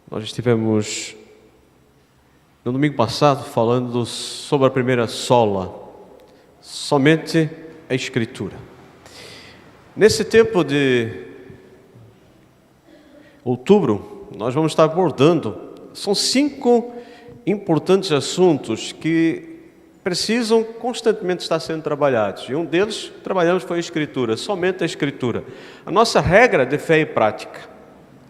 Nós estivemos no domingo passado falando sobre a primeira sola, somente a Escritura. Nesse tempo de outubro, nós vamos estar abordando, são 5 importantes assuntos que precisam constantemente estar sendo trabalhados. E um deles, trabalhamos, foi a Escritura, somente a Escritura. A nossa regra de fé e prática,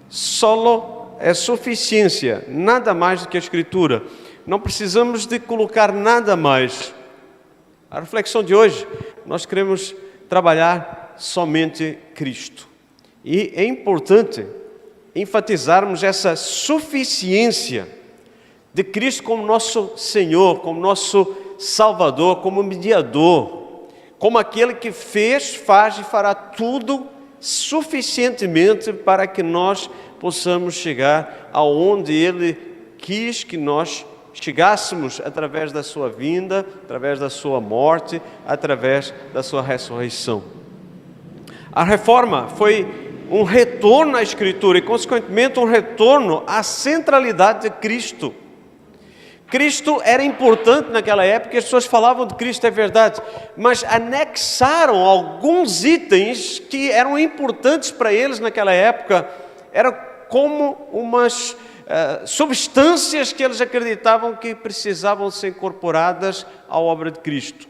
solo é suficiência, nada mais do que a Escritura. Não precisamos de colocar nada mais. A reflexão de hoje, nós queremos trabalhar somente Cristo. E é importante enfatizarmos essa suficiência de Cristo como nosso Senhor, como nosso Salvador, como mediador, como aquele que fez, faz e fará tudo suficientemente para que nós possamos chegar aonde Ele quis que nós chegássemos através da sua vinda, através da sua morte, através da sua ressurreição. A reforma foi um retorno à Escritura e, consequentemente, um retorno à centralidade de Cristo. Cristo era importante naquela época, as pessoas falavam de Cristo, é verdade, mas anexaram alguns itens que eram importantes para eles naquela época, era como umas substâncias que eles acreditavam que precisavam ser incorporadas à obra de Cristo.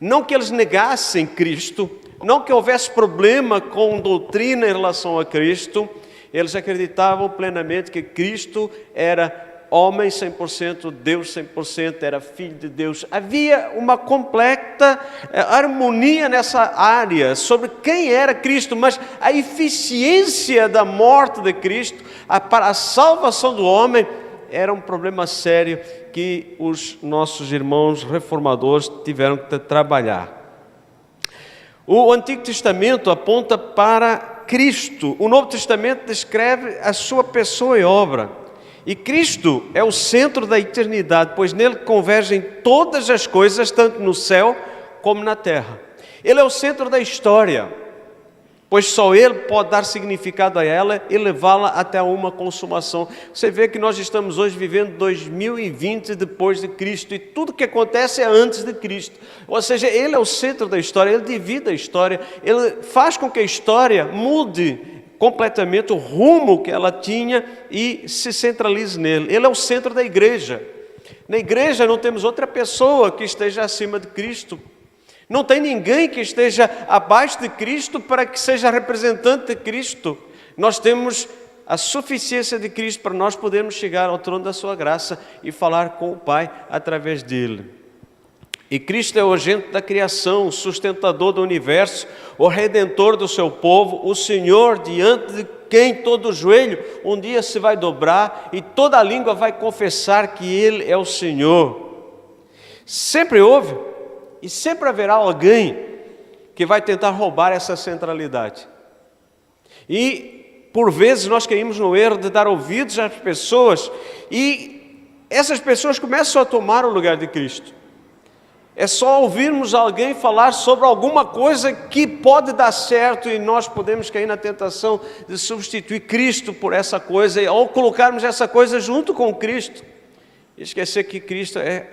Não que eles negassem Cristo, não que houvesse problema com doutrina em relação a Cristo, eles acreditavam plenamente que Cristo era homem 100%, Deus 100%, era Filho de Deus. Havia uma completa harmonia nessa área sobre quem era Cristo, mas a eficiência da morte de Cristo para a salvação do homem era um problema sério que os nossos irmãos reformadores tiveram que trabalhar. O Antigo Testamento aponta para Cristo, o Novo Testamento descreve a sua pessoa e obra. E Cristo é o centro da eternidade, pois nele convergem todas as coisas, tanto no céu como na terra. Ele é o centro da história, pois só Ele pode dar significado a ela e levá-la até uma consumação. Você vê que nós estamos hoje vivendo 2020 depois de Cristo, e tudo que acontece é antes de Cristo. Ou seja, Ele é o centro da história, Ele divide a história, Ele faz com que a história mude completamente o rumo que ela tinha e se centralize nele. Ele é o centro da igreja. Na igreja não temos outra pessoa que esteja acima de Cristo. Não tem ninguém que esteja abaixo de Cristo para que seja representante de Cristo. Nós temos a suficiência de Cristo para nós podermos chegar ao trono da sua graça e falar com o Pai através dele. E Cristo é o agente da criação, o sustentador do universo, o redentor do seu povo, o Senhor diante de quem todo joelho um dia se vai dobrar e toda língua vai confessar que Ele é o Senhor. Sempre houve e sempre haverá alguém que vai tentar roubar essa centralidade. E por vezes nós caímos no erro de dar ouvidos às pessoas e essas pessoas começam a tomar o lugar de Cristo. É só ouvirmos alguém falar sobre alguma coisa que pode dar certo e nós podemos cair na tentação de substituir Cristo por essa coisa ou colocarmos essa coisa junto com Cristo e esquecer que Cristo é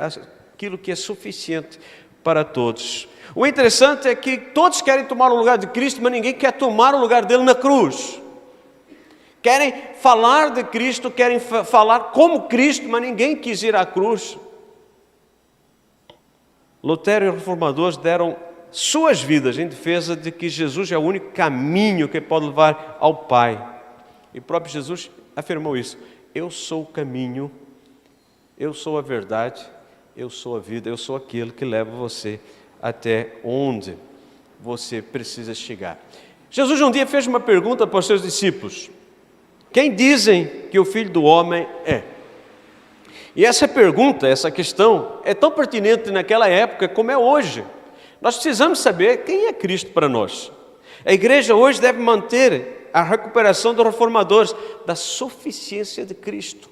aquilo que é suficiente para todos. O interessante é que todos querem tomar o lugar de Cristo, mas ninguém quer tomar o lugar dele na cruz. Querem falar de Cristo, querem falar como Cristo, mas ninguém quis ir à cruz. Lutero e os reformadores deram suas vidas em defesa de que Jesus é o único caminho que pode levar ao Pai. E o próprio Jesus afirmou isso. Eu sou o caminho, eu sou a verdade, eu sou a vida, eu sou aquele que leva você até onde você precisa chegar. Jesus um dia fez uma pergunta para os seus discípulos. Quem dizem que o Filho do Homem é? E essa pergunta, essa questão, é tão pertinente naquela época como é hoje. Nós precisamos saber quem é Cristo para nós. A igreja hoje deve manter a recuperação dos reformadores da suficiência de Cristo.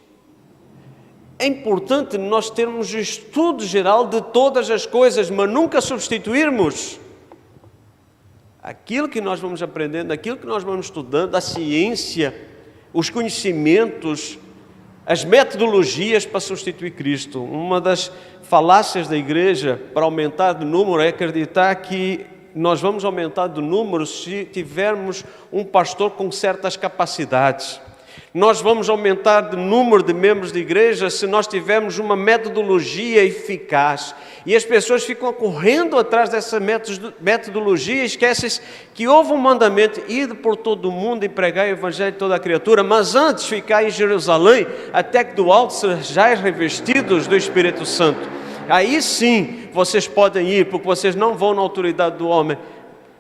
É importante nós termos o estudo geral de todas as coisas, mas nunca substituirmos aquilo que nós vamos aprendendo, aquilo que nós vamos estudando, a ciência, os conhecimentos as metodologias para substituir Cristo. Uma das falácias da igreja para aumentar de número é acreditar que nós vamos aumentar de número se tivermos um pastor com certas capacidades. Nós vamos aumentar de número de membros de igreja se nós tivermos uma metodologia eficaz. E as pessoas ficam correndo atrás dessa metodologia e esquecem que houve um mandamento: ir por todo o mundo e pregar o evangelho de toda a criatura, mas antes ficar em Jerusalém, até que do alto sejais revestidos do Espírito Santo. Aí sim vocês podem ir, porque vocês não vão na autoridade do homem.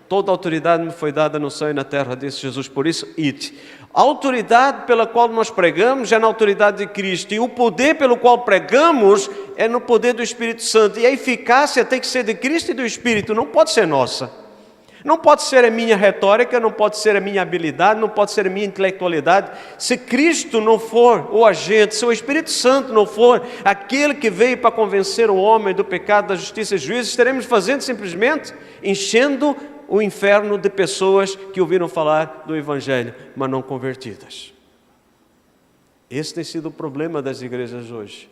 Toda autoridade me foi dada no céu e na terra, disse Jesus, por isso, ide. A autoridade pela qual nós pregamos é na autoridade de Cristo, e o poder pelo qual pregamos é no poder do Espírito Santo, e a eficácia tem que ser de Cristo e do Espírito, não pode ser nossa. Não pode ser a minha retórica, não pode ser a minha habilidade, não pode ser a minha intelectualidade. Se Cristo não for o agente, se o Espírito Santo não for aquele que veio para convencer o homem do pecado, da justiça e do juízo, estaremos fazendo simplesmente enchendo o inferno de pessoas que ouviram falar do Evangelho, mas não convertidas. Esse tem sido o problema das igrejas hoje.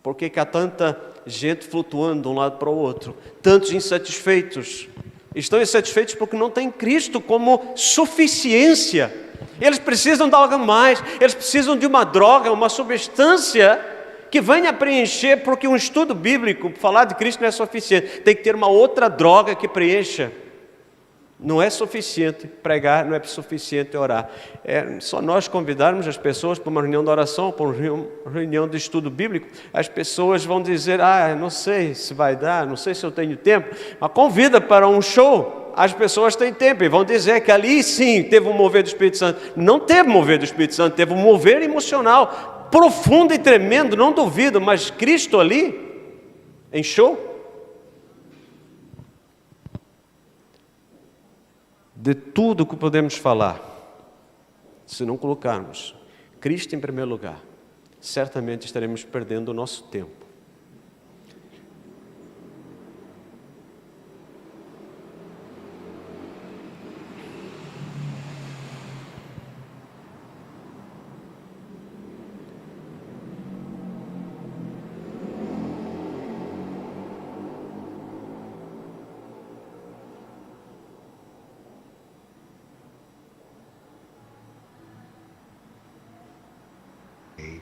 Por que há tanta gente flutuando de um lado para o outro? Tantos insatisfeitos. Estão insatisfeitos porque não têm Cristo como suficiência. Eles precisam de algo mais. Eles precisam de uma droga, uma substância que venha preencher, porque um estudo bíblico, falar de Cristo não é suficiente. Tem que ter uma outra droga que preencha. Não é suficiente pregar, não é suficiente orar. É só nós convidarmos as pessoas para uma reunião de oração, para uma reunião de estudo bíblico, as pessoas vão dizer: não sei se vai dar, não sei se eu tenho tempo. Mas convida para um show, as pessoas têm tempo e vão dizer que ali sim teve um mover do Espírito Santo. Não teve mover do Espírito Santo, teve um mover emocional, profundo e tremendo, não duvido, mas Cristo ali, em show? De tudo que podemos falar, se não colocarmos Cristo em primeiro lugar, certamente estaremos perdendo o nosso tempo.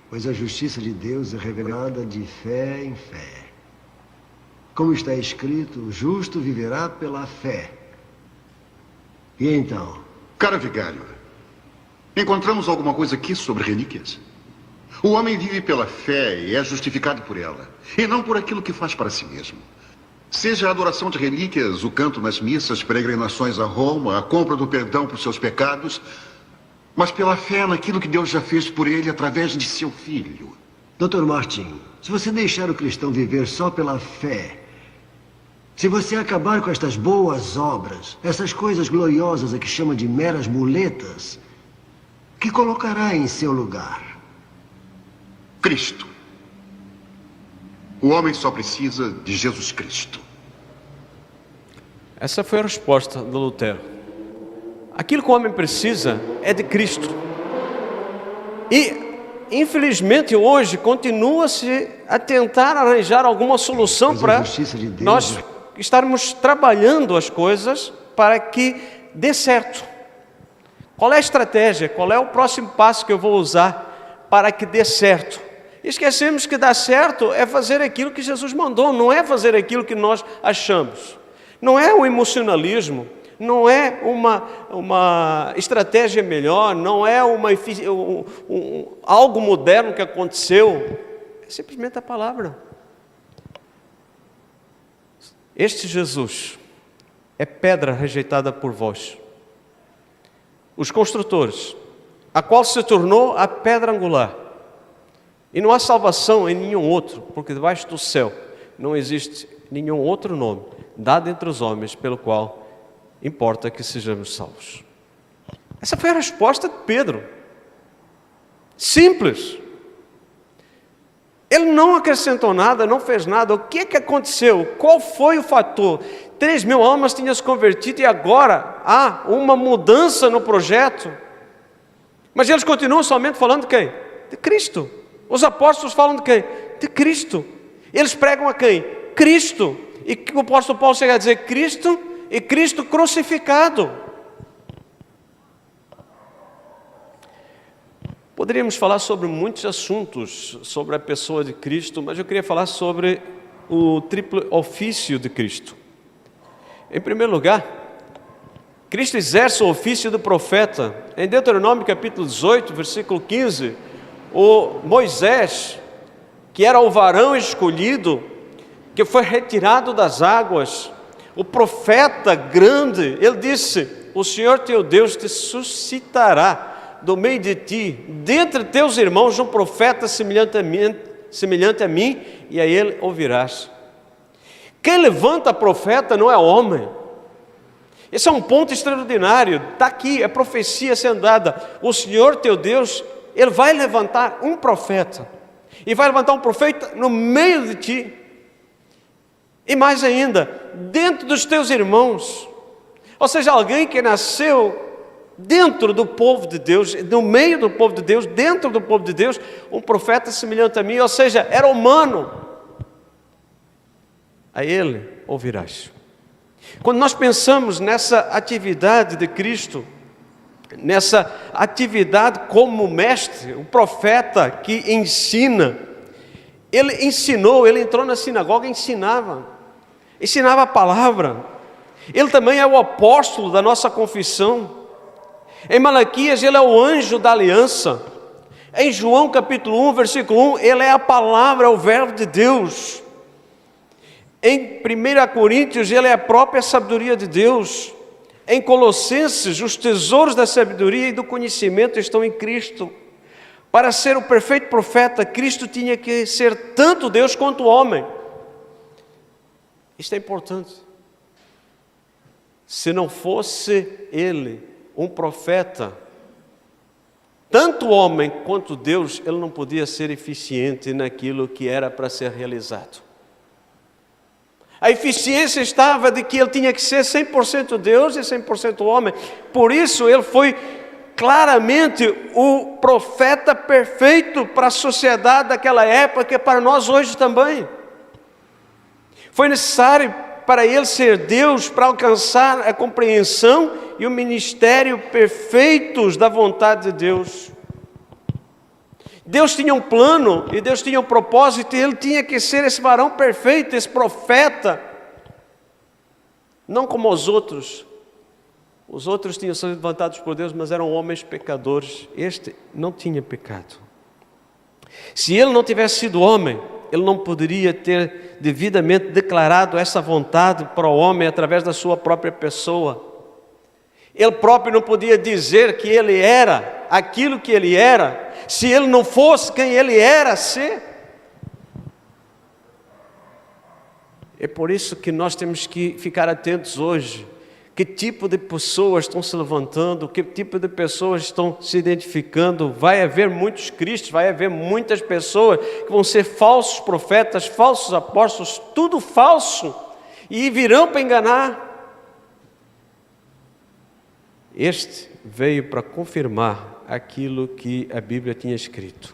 Pois a justiça de Deus é revelada de fé em fé. Como está escrito, o justo viverá pela fé. E então? Cara vigário, encontramos alguma coisa aqui sobre relíquias? O homem vive pela fé e é justificado por ela, e não por aquilo que faz para si mesmo. Seja a adoração de relíquias, o canto nas missas, peregrinações a Roma, a compra do perdão por seus pecados, mas pela fé naquilo que Deus já fez por ele através de seu Filho. Dr. Martin, se você deixar o cristão viver só pela fé, se você acabar com estas boas obras, essas coisas gloriosas a que chama de meras muletas, que colocará em seu lugar? Cristo. O homem só precisa de Jesus Cristo. Essa foi a resposta de Lutero. Aquilo que o homem precisa é de Cristo. E, infelizmente, hoje continua-se a tentar arranjar alguma solução para nós estarmos trabalhando as coisas para que dê certo. Qual é a estratégia? Qual é o próximo passo que eu vou usar para que dê certo? Esquecemos que dar certo é fazer aquilo que Jesus mandou, não é fazer aquilo que nós achamos. Não é o emocionalismo. Não é uma estratégia melhor, não é algo moderno que aconteceu, é simplesmente a palavra. Este Jesus é pedra rejeitada por vós, os construtores, a qual se tornou a pedra angular. E não há salvação em nenhum outro, porque debaixo do céu não existe nenhum outro nome dado entre os homens pelo qual importa que sejamos salvos. Essa foi a resposta de Pedro. Simples. Ele não acrescentou nada, não fez nada. O que é que aconteceu? Qual foi o fator? 3.000 almas tinham se convertido e agora há uma mudança no projeto. Mas eles continuam somente falando de quem? De Cristo. Os apóstolos falam de quem? De Cristo. Eles pregam a quem? Cristo. E o apóstolo Paulo chega a dizer Cristo e Cristo crucificado. Poderíamos falar sobre muitos assuntos sobre a pessoa de Cristo, mas eu queria falar sobre o triplo ofício de Cristo. Em primeiro lugar, Cristo exerce o ofício do profeta. Em Deuteronômio capítulo 18, versículo 15, o Moisés, que era o varão escolhido, que foi retirado das águas, o profeta grande, ele disse: o Senhor teu Deus te suscitará do meio de ti, dentre teus irmãos, um profeta semelhante a mim, e a ele ouvirás. Quem levanta profeta não é homem. Esse é um ponto extraordinário. Está aqui, é profecia sendo dada. O Senhor teu Deus, Ele vai levantar um profeta, e vai levantar um profeta no meio de ti, e mais ainda, dentro dos teus irmãos. Ou seja, alguém que nasceu dentro do povo de Deus, no meio do povo de Deus, dentro do povo de Deus, um profeta semelhante a mim, ou seja, era humano. A ele ouvirás. Quando nós pensamos nessa atividade de Cristo, nessa atividade como mestre, o profeta que ensina, ele ensinou, ele entrou na sinagoga e ensinava a palavra. Ele também é o apóstolo da nossa confissão. Em Malaquias, ele é o anjo da aliança. Em João capítulo 1, versículo 1, ele é a palavra, o verbo de Deus. Em 1 Coríntios, ele é a própria sabedoria de Deus. Em Colossenses, os tesouros da sabedoria e do conhecimento estão em Cristo. Para ser o perfeito profeta, Cristo tinha que ser tanto Deus quanto homem. Isto é importante. Se não fosse ele um profeta, tanto homem quanto Deus, ele não podia ser eficiente naquilo que era para ser realizado. A eficiência estava de que ele tinha que ser 100% Deus e 100% homem. Por isso ele foi claramente o profeta perfeito para a sociedade daquela época e para nós hoje também. Foi necessário para ele ser Deus, para alcançar a compreensão e o ministério perfeitos da vontade de Deus. Deus tinha um plano e Deus tinha um propósito, e ele tinha que ser esse varão perfeito, esse profeta, não como os outros. Os outros tinham sido levantados por Deus, mas eram homens pecadores. Este não tinha pecado. Se ele não tivesse sido homem, ele não poderia ter devidamente declarado essa vontade para o homem através da sua própria pessoa. Ele próprio não podia dizer que ele era aquilo que ele era, se ele não fosse quem ele era ser. É por isso que nós temos que ficar atentos hoje. Que tipo de pessoas estão se levantando, que tipo de pessoas estão se identificando. Vai haver muitos cristos, vai haver muitas pessoas que vão ser falsos profetas, falsos apóstolos, tudo falso, e virão para enganar. Este veio para confirmar aquilo que a Bíblia tinha escrito,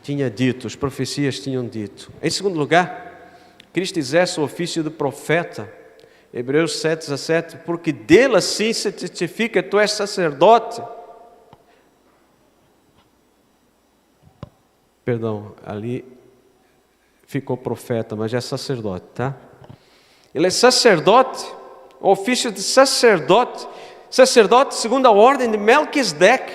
tinha dito, as profecias tinham dito. Em segundo lugar, Cristo exerce o ofício do profeta. Hebreus 7,17, porque dele assim se testifica, tu és sacerdote. Perdão, ali ficou profeta, mas é sacerdote, tá? Ele é sacerdote, o ofício de sacerdote, sacerdote segundo a ordem de Melquisedeque.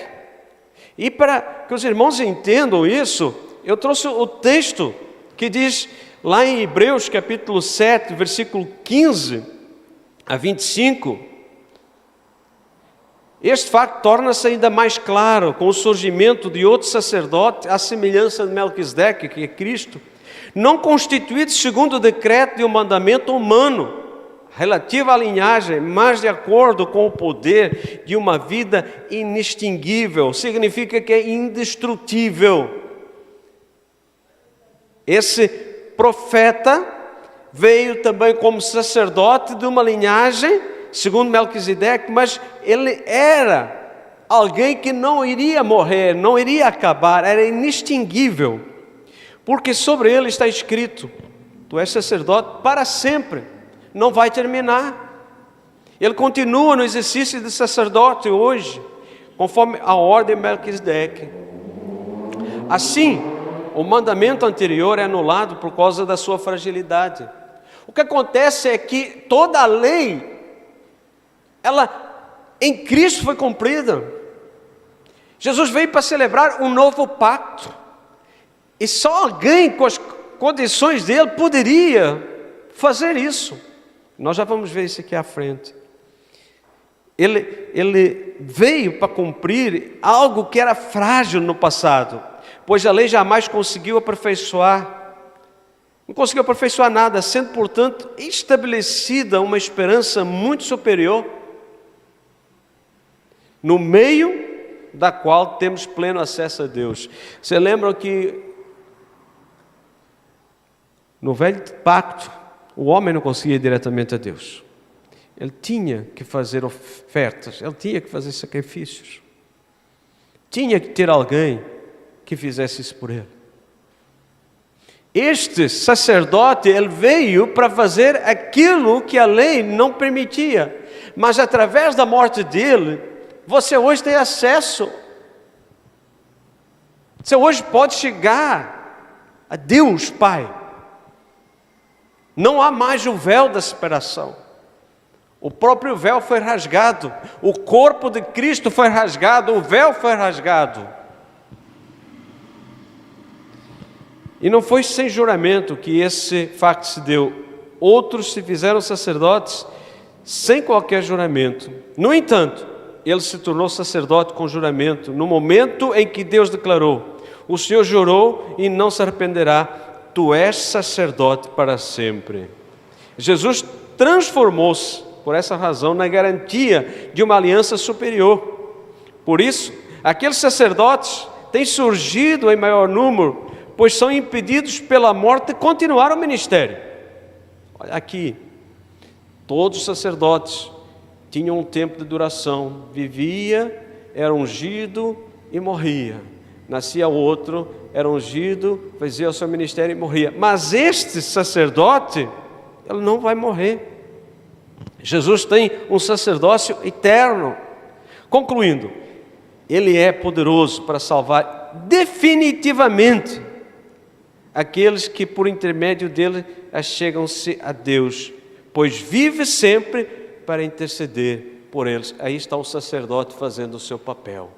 E para que os irmãos entendam isso, eu trouxe o texto que diz lá em Hebreus capítulo 7, versículo 15 a 25, este facto torna-se ainda mais claro com o surgimento de outro sacerdote, à semelhança de Melquisedeque, que é Cristo, não constituído segundo o decreto de um mandamento humano, relativo à linhagem, mas de acordo com o poder de uma vida inextinguível, significa que é indestrutível. Esse profeta veio também como sacerdote de uma linhagem, segundo Melquisedeque, mas ele era alguém que não iria morrer, não iria acabar, era inextinguível. porque sobre ele está escrito: tu és sacerdote para sempre, não vai terminar. Ele continua no exercício de sacerdote hoje, conforme a ordem de Melquisedeque. Assim, o mandamento anterior é anulado por causa da sua fragilidade. O que acontece é que toda a lei, ela em Cristo foi cumprida. Jesus veio para celebrar um novo pacto, e só alguém com as condições dele poderia fazer isso. Nós já vamos ver isso aqui à frente. Ele veio para cumprir algo que era frágil no passado, pois a lei jamais conseguiu aperfeiçoar, não conseguiu aperfeiçoar nada, sendo, portanto, estabelecida uma esperança muito superior, no meio da qual temos pleno acesso a Deus. Você lembra que no velho pacto, o homem não conseguia ir diretamente a Deus. Ele tinha que fazer ofertas, ele tinha que fazer sacrifícios. Tinha que ter alguém que fizesse isso por ele. Este sacerdote, ele veio para fazer aquilo que a lei não permitia. Mas através da morte dele, você hoje tem acesso. Você hoje pode chegar a Deus Pai. Não há mais o véu da separação. O próprio véu foi rasgado. O corpo de Cristo foi rasgado. O véu foi rasgado. E não foi sem juramento que esse facto se deu. Outros se fizeram sacerdotes sem qualquer juramento. No entanto, ele se tornou sacerdote com juramento no momento em que Deus declarou: o Senhor jurou e não se arrependerá, tu és sacerdote para sempre. Jesus transformou-se, por essa razão, na garantia de uma aliança superior. Por isso, aqueles sacerdotes têm surgido em maior número, pois são impedidos pela morte de continuar o ministério. Olha aqui, todos os sacerdotes tinham um tempo de duração, vivia, era ungido e morria. Nascia outro, era ungido, fazia o seu ministério e morria. Mas este sacerdote, ele não vai morrer. Jesus tem um sacerdócio eterno. Concluindo, ele é poderoso para salvar definitivamente aqueles que por intermédio dele achegam-se a Deus, pois vive sempre para interceder por eles. Aí está o sacerdote fazendo o seu papel.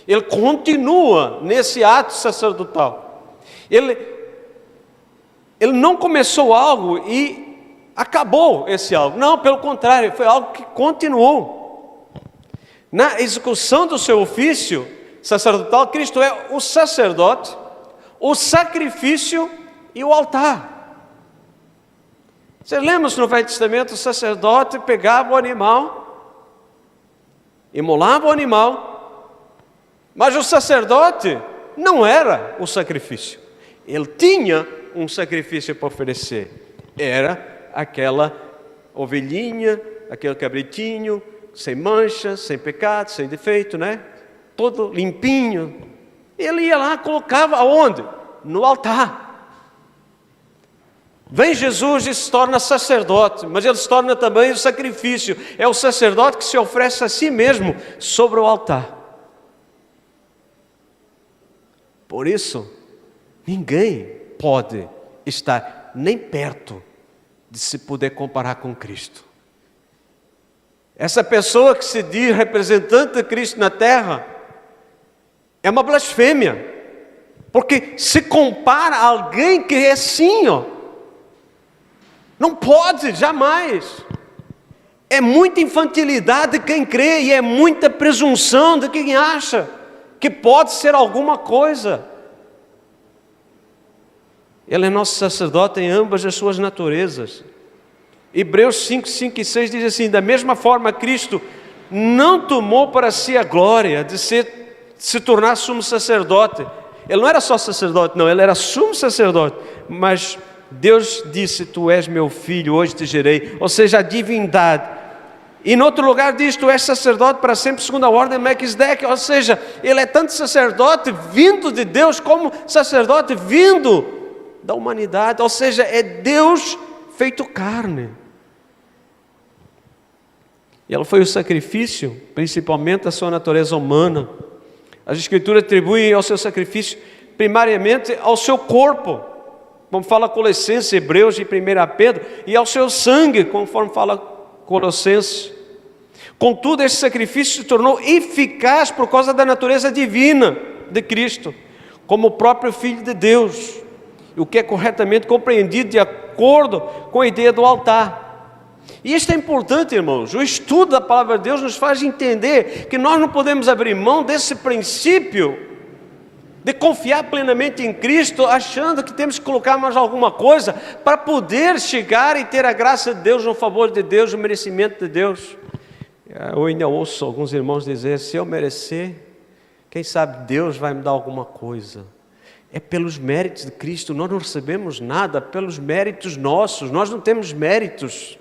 Ele continua nesse ato sacerdotal. Ele não começou algo e acabou esse algo. Não, pelo contrário, foi algo que continuou. Na execução do seu ofício sacerdotal, Cristo é o sacerdote, o sacrifício e o altar. Você lembra no Velho Testamento, o sacerdote pegava o animal, imolava o animal, mas o sacerdote não era o sacrifício. Ele tinha um sacrifício para oferecer. Era aquela ovelhinha, aquele cabritinho, sem mancha, sem pecado, sem defeito, né? Todo limpinho. Ele ia lá, colocava aonde? No altar. Vem Jesus e se torna sacerdote, mas ele se torna também o sacrifício. É o sacerdote que se oferece a si mesmo sobre o altar. Por isso, ninguém pode estar nem perto de se poder comparar com Cristo. Essa pessoa que se diz representante de Cristo na terra é uma blasfêmia, porque se compara a alguém que é assim, não pode, jamais. É muita infantilidade de quem crê e é muita presunção de quem acha que pode ser alguma coisa. Ele é nosso sacerdote em ambas as suas naturezas. Hebreus 5, 5 e 6 diz assim: da mesma forma Cristo não tomou para si a glória de se tornar sumo sacerdote. Ele não era só sacerdote, não, ele era sumo sacerdote. Mas Deus disse: tu és meu filho, hoje te gerei. Ou seja, a divindade E em outro lugar diz, tu és sacerdote para sempre, segundo a ordem de Melquisedeque. Ou seja, ele é tanto sacerdote vindo de Deus, como sacerdote vindo da humanidade. Ou seja, é Deus feito carne. E ela foi o sacrifício, principalmente a sua natureza humana. As Escrituras atribuem ao seu sacrifício, primariamente ao seu corpo, como fala Colossenses, Hebreus e 1 Pedro, e ao seu sangue, conforme fala Colossenses. Contudo, esse sacrifício se tornou eficaz por causa da natureza divina de Cristo, como o próprio Filho de Deus, o que é corretamente compreendido de acordo com a ideia do altar. E isto é importante, irmãos. O estudo da palavra de Deus nos faz entender que nós não podemos abrir mão desse princípio de confiar plenamente em Cristo, achando que temos que colocar mais alguma coisa para poder chegar e ter a graça de Deus, o favor de Deus, o merecimento de Deus. Eu ainda ouço alguns irmãos dizer, se eu merecer, quem sabe Deus vai me dar alguma coisa. É pelos méritos de Cristo, nós não recebemos nada pelos méritos nossos, nós não temos méritos.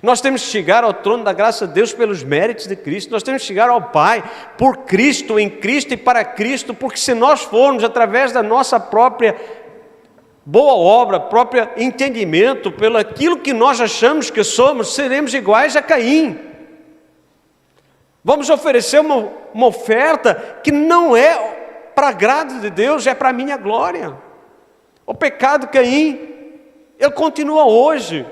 Nós temos que chegar ao trono da graça de Deus pelos méritos de Cristo. Nós temos que chegar ao Pai por Cristo, em Cristo e para Cristo, porque se nós formos através da nossa própria boa obra, próprio entendimento, pelo aquilo que nós achamos que somos, seremos iguais a Caim. Vamos oferecer uma oferta que não é para agrado de Deus, é para a minha glória. O pecado de Caim, ele continua hoje.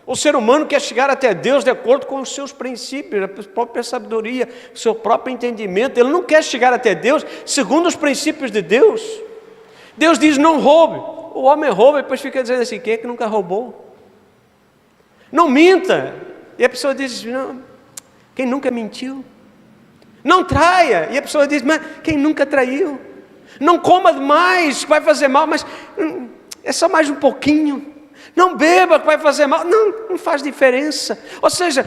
O ser humano quer chegar até Deus de acordo com os seus princípios, a própria sabedoria, o seu próprio entendimento. Ele não quer chegar até Deus segundo os princípios de Deus. Deus diz, não roube. O homem rouba e depois fica dizendo assim, quem é que nunca roubou? Não minta. E a pessoa diz, não, quem nunca mentiu? Não traia. E a pessoa diz, mas quem nunca traiu? Não coma demais, que vai fazer mal, mas é só mais um pouquinho. Não beba, que vai fazer mal. Não faz diferença. Ou seja,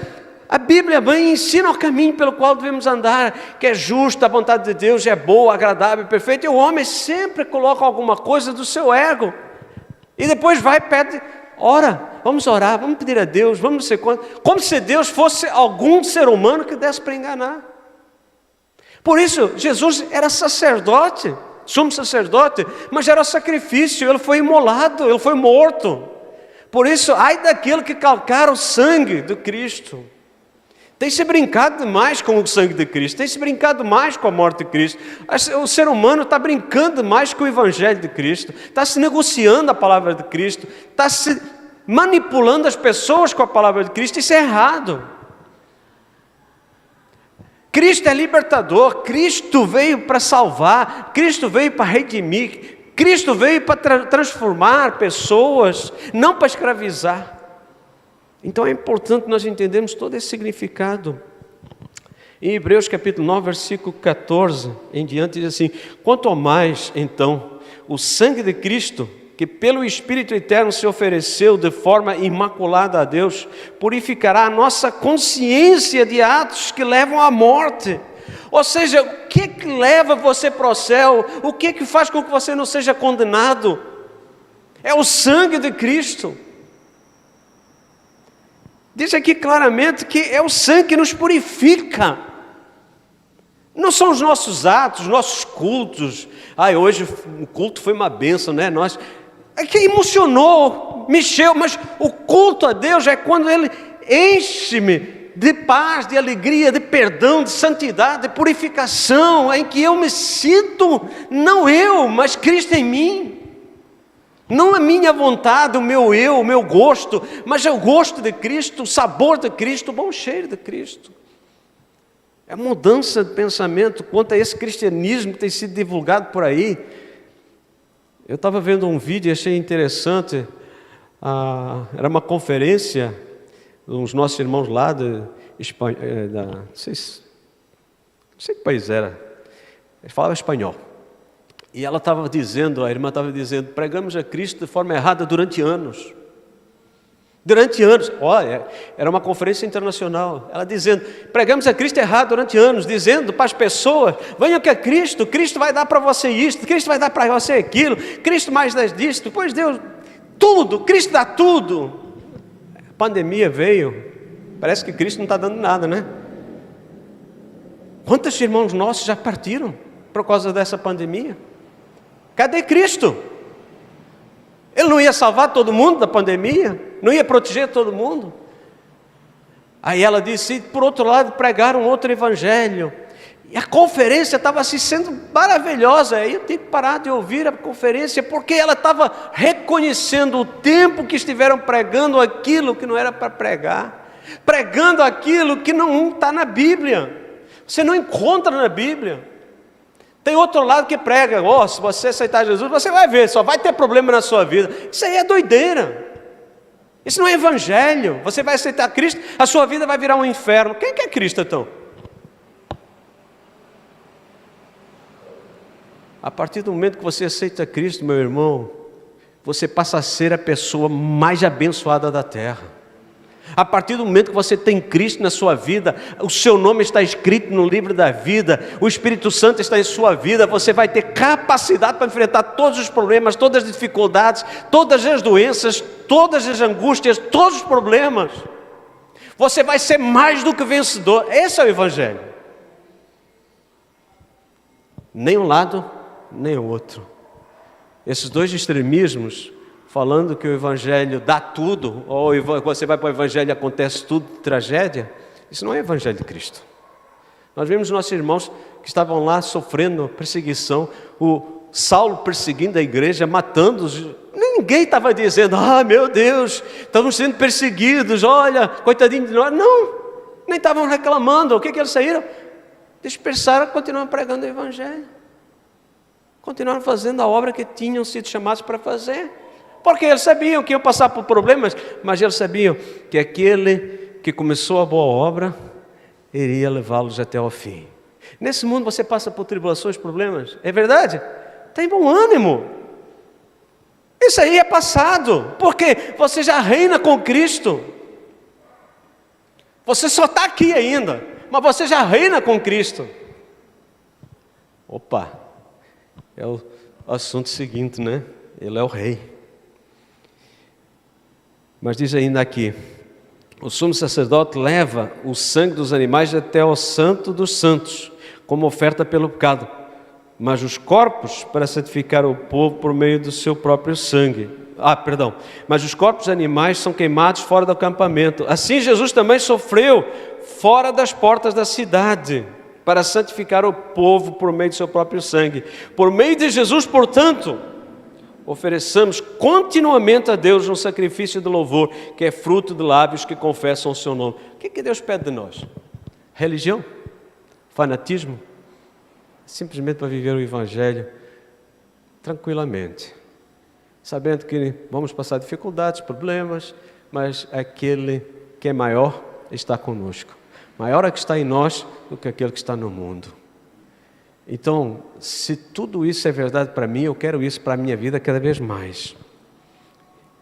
a Bíblia mãe ensina o caminho pelo qual devemos andar, que é justo, a vontade de Deus é boa, agradável e perfeita. E o homem sempre coloca alguma coisa do seu ego. E depois vai e pede, ora, vamos orar, vamos pedir a Deus, vamos ser contra. Como se Deus fosse algum ser humano que desse para enganar. Por isso, Jesus era sacerdote, sumo sacerdote, mas era sacrifício, ele foi imolado, ele foi morto. Por isso, ai daquele que calcar o sangue de Cristo. Tem se brincado demais com o sangue de Cristo, tem se brincado mais com a morte de Cristo. O ser humano está brincando mais com o Evangelho de Cristo, está se negociando a palavra de Cristo, está se manipulando as pessoas com a palavra de Cristo. Isso é errado. Cristo é libertador, Cristo veio para salvar, Cristo veio para redimir, Cristo veio para transformar pessoas, não para escravizar. Então é importante nós entendermos todo esse significado. Em Hebreus capítulo 9, versículo 14 em diante, diz assim, quanto ao mais, então, o sangue de Cristo, que pelo Espírito Eterno se ofereceu de forma imaculada a Deus, purificará a nossa consciência de atos que levam à morte. Ou seja, o que leva você para o céu? O que faz com que você não seja condenado? É o sangue de Cristo. Diz aqui claramente que é o sangue que nos purifica. Não são os nossos atos, os nossos cultos. Hoje o culto foi uma bênção, né? É que emocionou, mexeu, mas o culto a Deus é quando Ele enche-me de paz, de alegria, de perdão, de santidade, de purificação, em que eu me sinto, não eu, mas Cristo em mim. Não a minha vontade, o meu eu, o meu gosto, mas é o gosto de Cristo, o sabor de Cristo, o bom cheiro de Cristo. É mudança de pensamento quanto a esse cristianismo que tem sido divulgado por aí. Eu estava vendo um vídeo e achei interessante. Era uma conferência dos nossos irmãos lá de Espanha, não sei que país era. Eles falavam espanhol. E ela estava dizendo, a irmã estava dizendo, pregamos a Cristo de forma errada durante anos. Durante anos, olha, era uma conferência internacional. Ela dizendo, pregamos a Cristo errado durante anos, dizendo para as pessoas, venham que é Cristo, Cristo vai dar para você isto, Cristo vai dar para você aquilo, Cristo mais disto, pois Deus, tudo, Cristo dá tudo. A pandemia veio Parece que Cristo não está dando nada, né? Quantos irmãos nossos já partiram por causa dessa pandemia? Cadê Cristo? Ele não ia salvar todo mundo da pandemia? Não ia proteger todo mundo? Aí ela disse, por outro lado, pregaram outro evangelho. E a conferência estava assim sendo maravilhosa. Aí eu tenho que parar de ouvir a conferência, porque ela estava reconhecendo o tempo que estiveram pregando aquilo que não era para pregar, pregando aquilo que não está na Bíblia. Você não encontra na Bíblia. Tem outro lado que prega, se você aceitar Jesus, você vai ver, só vai ter problema na sua vida. Isso aí é doideira. Isso não é evangelho. Você vai aceitar Cristo, a sua vida vai virar um inferno. Quem que é Cristo então? A partir do momento que você aceita Cristo, meu irmão, você passa a ser a pessoa mais abençoada da terra. A partir do momento que você tem Cristo na sua vida, o seu nome está escrito no livro da vida, o Espírito Santo está em sua vida, você vai ter capacidade para enfrentar todos os problemas, todas as dificuldades, todas as doenças, todas as angústias, todos os problemas. Você vai ser mais do que vencedor. Esse é o Evangelho. Nem um lado, nem o outro. Esses dois extremismos, falando que o Evangelho dá tudo, ou você vai para o Evangelho e acontece tudo, tragédia, isso não é o Evangelho de Cristo. Nós vimos nossos irmãos que estavam lá sofrendo perseguição, o Saulo perseguindo a igreja, matando-os. Ninguém estava dizendo, meu Deus, estamos sendo perseguidos, olha, coitadinho de nós. Não, nem estavam reclamando. O que eles saíram? Dispersaram, continuaram pregando o Evangelho. Continuaram fazendo a obra que tinham sido chamados para fazer. Porque eles sabiam que iam passar por problemas, mas eles sabiam que aquele que começou a boa obra iria levá-los até ao fim. Nesse mundo você passa por tribulações, problemas, é verdade? Tem bom ânimo. Isso aí é passado, porque você já reina com Cristo. Você só está aqui ainda, mas você já reina com Cristo. Opa, é o assunto seguinte, né? Ele é o rei. Mas diz ainda aqui, o sumo sacerdote leva o sangue dos animais até ao santo dos santos, como oferta pelo pecado, mas os corpos para santificar o povo por meio do seu próprio sangue. Mas os corpos animais são queimados fora do acampamento. Assim Jesus também sofreu fora das portas da cidade, para santificar o povo por meio do seu próprio sangue. Por meio de Jesus, portanto, ofereçamos continuamente a Deus um sacrifício de louvor, que é fruto de lábios que confessam o seu nome. O que Deus pede de nós? Religião? Fanatismo? Simplesmente para viver o Evangelho tranquilamente, sabendo que vamos passar dificuldades, problemas, mas aquele que é maior está conosco. Maior é que está em nós do que aquele que está no mundo. Então, se tudo isso é verdade para mim, eu quero isso para a minha vida cada vez mais.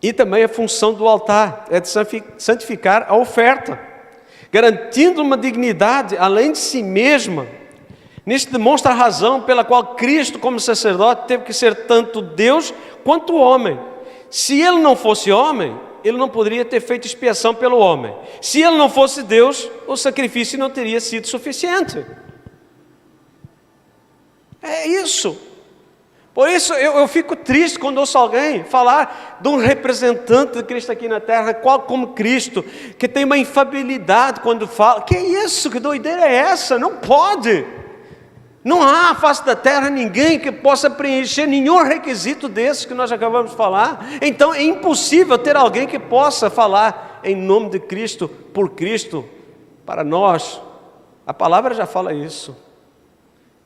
E também a função do altar é de santificar a oferta, garantindo uma dignidade além de si mesma. Nisto demonstra a razão pela qual Cristo, como sacerdote, teve que ser tanto Deus quanto homem. Se ele não fosse homem, ele não poderia ter feito expiação pelo homem. Se ele não fosse Deus, o sacrifício não teria sido suficiente. É isso. Por isso eu fico triste quando ouço alguém falar de um representante de Cristo aqui na terra, qual como Cristo, que tem uma infabilidade quando fala. Que isso? Que doideira é essa? Não pode. Não há à face da terra ninguém que possa preencher nenhum requisito desses que nós acabamos de falar. Então é impossível ter alguém que possa falar em nome de Cristo, por Cristo, para nós. A palavra já fala isso.